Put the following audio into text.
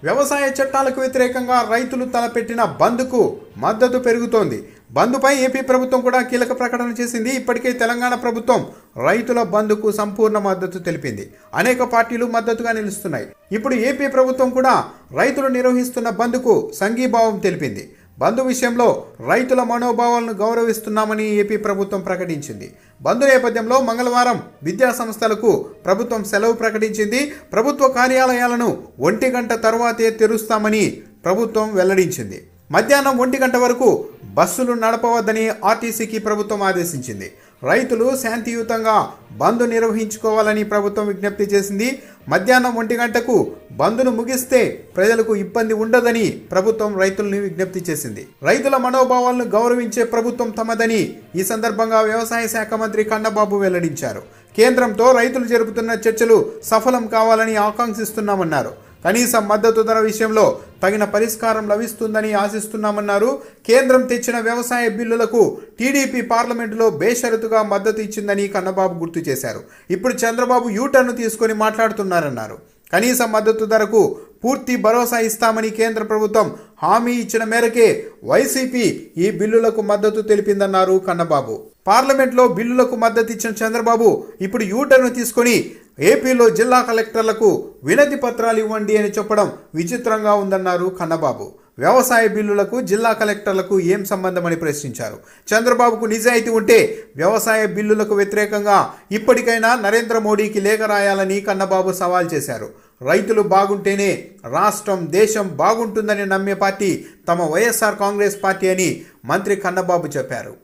వ్యవసాయ చట్టాలకు వ్యతిరేకంగా రైతులు తలపెట్టిన బంద్కు మద్దతు పెరుగుతోంది. బంద్పై ఏపీ ప్రభుత్వం కూడా కీలక ప్రకటన చేసింది. ఇప్పటికే తెలంగాణ ప్రభుత్వం రైతుల బంద్కు సంపూర్ణ మద్దతు తెలిపింది. అనేక పార్టీలు మద్దతుగా నిలుస్తున్నాయి. ఇప్పుడు ఏపీ ప్రభుత్వం కూడా రైతులు నిర్వహిస్తున్న బంద్కు సంఘీభావం తెలిపింది. బంద్ విషయంలో రైతుల మనోభావాలను గౌరవిస్తున్నామని ఏపీ ప్రభుత్వం ప్రకటించింది. బంద్ నేపథ్యంలో మంగళవారం విద్యా సంస్థలకు ప్రభుత్వం సెలవు ప్రకటించింది. ప్రభుత్వ కార్యాలయాలను 1 గంట తర్వాతే తెరుస్తామని ప్రభుత్వం వెల్లడించింది. మధ్యాహ్నం 1 గంట వరకు బస్సులు నడపవద్దని ఆర్టీసీకి ప్రభుత్వం ఆదేశించింది. రైతులు శాంతియుతంగా బంద్ నిర్వహించుకోవాలని ప్రభుత్వం విజ్ఞప్తి చేసింది. మధ్యాహ్నం 1 గంటకు బంద్ను ముగిస్తే ప్రజలకు ఇబ్బంది ఉండదని ప్రభుత్వం రైతులను విజ్ఞప్తి చేసింది. రైతుల మనోభావాలను గౌరవించే ప్రభుత్వం తమదని ఈ సందర్భంగా వ్యవసాయ శాఖ మంత్రి కన్నబాబు వెల్లడించారు. కేంద్రంతో రైతులు జరుపుతున్న చర్చలు సఫలం కావాలని ఆకాంక్షిస్తున్నామన్నారు. కనీస మద్దతు ధర విషయంలో తగిన పరిష్కారం లభిస్తుందని ఆశిస్తున్నామన్నారు. కేంద్రం తెచ్చిన వ్యవసాయ బిల్లులకు టీడీపీ పార్లమెంటులో బేషరతుగా మద్దతు ఇచ్చిందని కన్నబాబు గుర్తు చేశారు. ఇప్పుడు చంద్రబాబు యూటర్న్ తీసుకొని మాట్లాడుతున్నారన్నారు. కనీస మద్దతు ధరకు పూర్తి భరోసా ఇస్తామని కేంద్ర ప్రభుత్వం హామీ ఇచ్చిన మేరకే వైసీపీ ఈ బిల్లులకు మద్దతు తెలిపిందన్నారు కన్నబాబు. పార్లమెంట్లో బిల్లులకు మద్దతు ఇచ్చిన చంద్రబాబు ఇప్పుడు యూటర్న్ తీసుకొని ఏపీలో జిల్లా కలెక్టర్లకు వినతి పత్రాలు ఇవ్వండి అని చెప్పడం విచిత్రంగా ఉందన్నారు కన్నబాబు. వ్యవసాయ బిల్లులకు జిల్లా కలెక్టర్లకు ఏం సంబంధమని ప్రశ్నించారు. చంద్రబాబుకు నిజాయితీ ఉంటే వ్యవసాయ బిల్లులకు వ్యతిరేకంగా ఇప్పటికైనా నరేంద్ర మోడీకి లేఖ రాయాలని కన్నబాబు సవాల్ చేశారు. రైతులు బాగుంటేనే రాష్ట్రం దేశం బాగుంటుందని నమ్మే పార్టీ తమ వైఎస్ఆర్ కాంగ్రెస్ పార్టీ అని మంత్రి కన్నబాబు చెప్పారు.